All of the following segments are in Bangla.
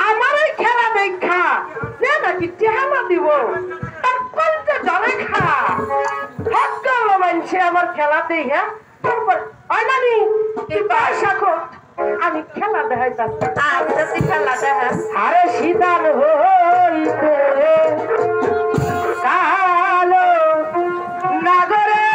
আমার এই খেলা দেখা যে নাকি চেহারা দিব তার কলটা জলে খা হক্কা মানছে আমার খেলা দেখা তারপর আইনানি কি পয়সা কর আমি খেলা দেখাইতাছি আচ্ছা তুই খেলা দেখা আরে শীতাল হইতে কালো নাগরে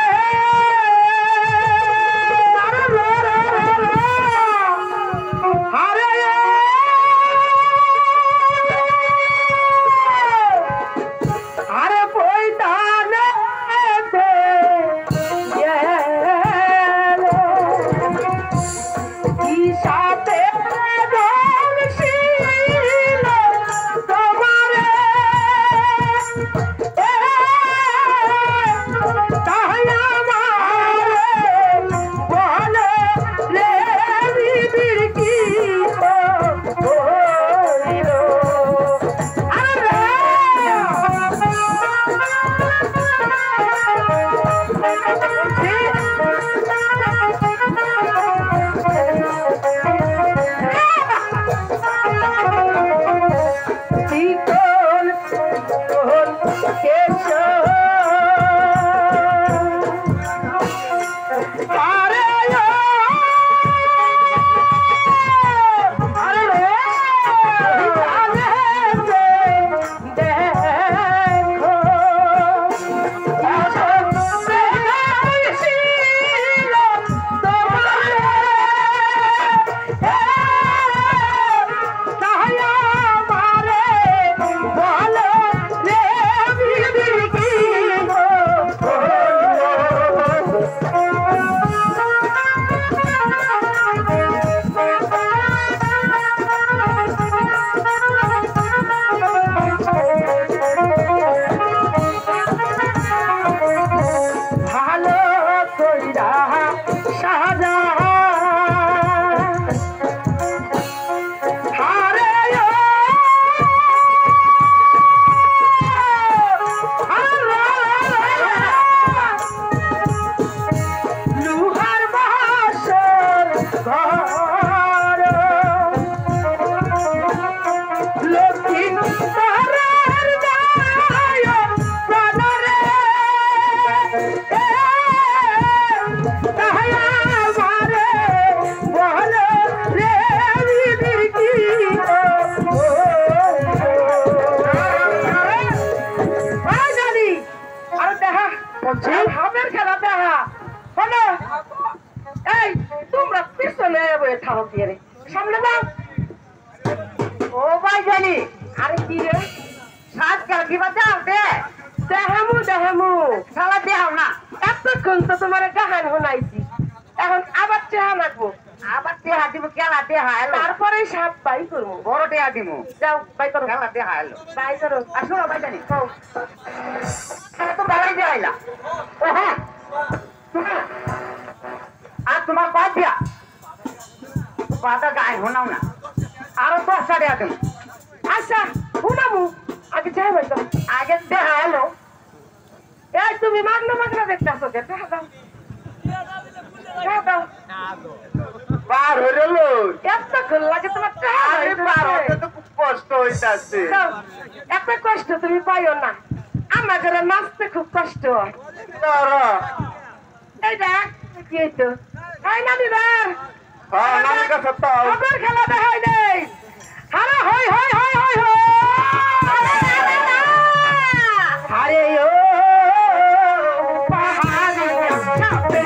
সামনে দাও ও ভাই জানি আরে কি রে সাত কালকে বাজাও দে দেহামু শালা দেহাও না এতক্ষণ তো তোমার গাহান শোনাইছি এখন আবার চেহা লাগবো আবার টেহা দিব কেলা টেহা এলো তারপরে সাপ বাই করবো বড় টেহা দিব যাও বাই করো কেলা টেহা এলো বাই করো আসো ভাই জানি তো বাড়াই দিয়ে আইলা ও হ্যাঁ আর তোমার বাদ দিয়া পাতা গায়ে শোনাও না আরো 10টা দেয়া তুমি আচ্ছা শোনাবো আগে যাই ভাই তো আগে দেখা এলো এই তুমি মাগনা দেখতেছো কে দেখা দাও পার হয়ে গেল এত লাগে তোমার পার হতে তো খুব কষ্ট হইতাছে এত কষ্ট তুমি পাইও না আমাদের নাচতে খুব কষ্ট হয় এই দেখ কি হইতো এই নানিদার নানির কাছে তো আমার খেলা দেখাই নেই আরে হই হই হই হই হই আরে ও পাহাড়ে চাপে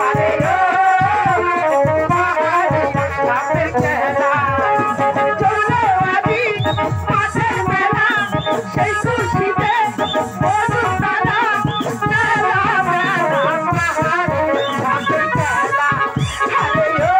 আরে ও পাহাড়ে চাপে কেলা চলো আদি পাশের মেলা সেই খুশিতে বড় তারা তারা পাহাড়ে চাপে কেলা আরে ও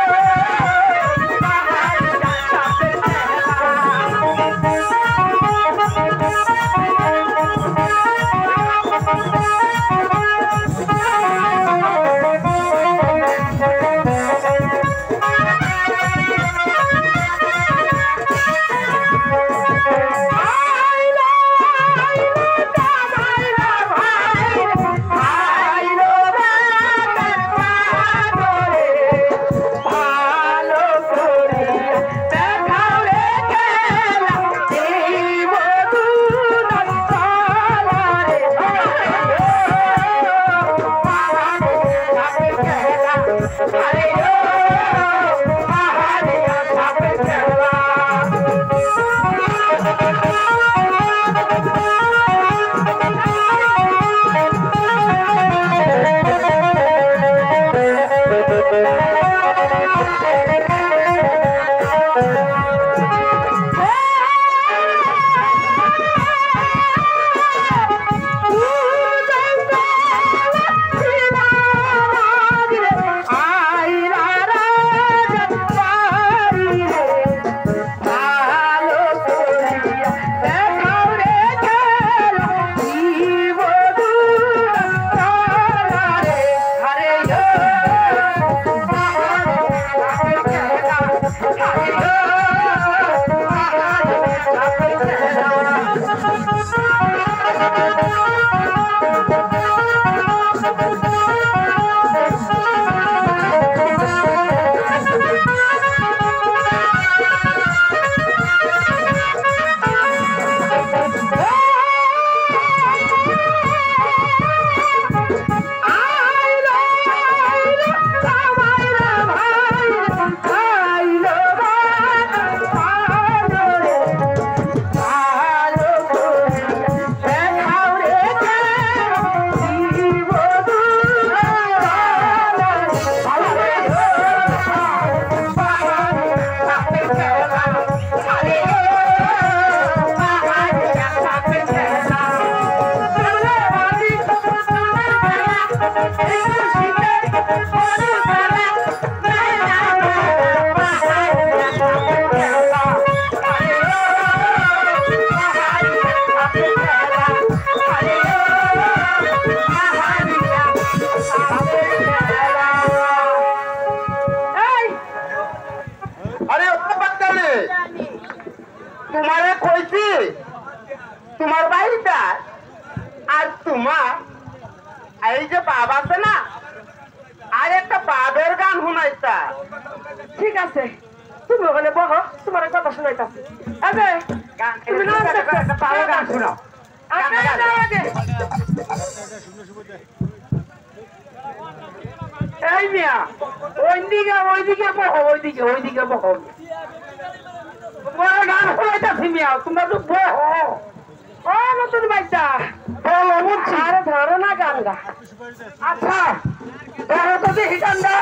তোমারে কইছি তোমার বাড়িটা আর তোমার এই যে বাপ আছে না আর একটা বাবের গান শুনাইতা। ঠিক আছে তুমি ওখানে বহো, তোমার কথা শুনাইতাছি। তুমি বাবার গান শুনাও। এই মিয়া ওইদিকে বহো, ওইদিকে বহো। তোমার গান শুনাইতাছি মিয়া, তোমরা তো বহো। ও নতুন বাচ্চা বলো বুঝছি। আরে ধরো না গানটা। আচ্ছা ধরো তো দেখি গানটা।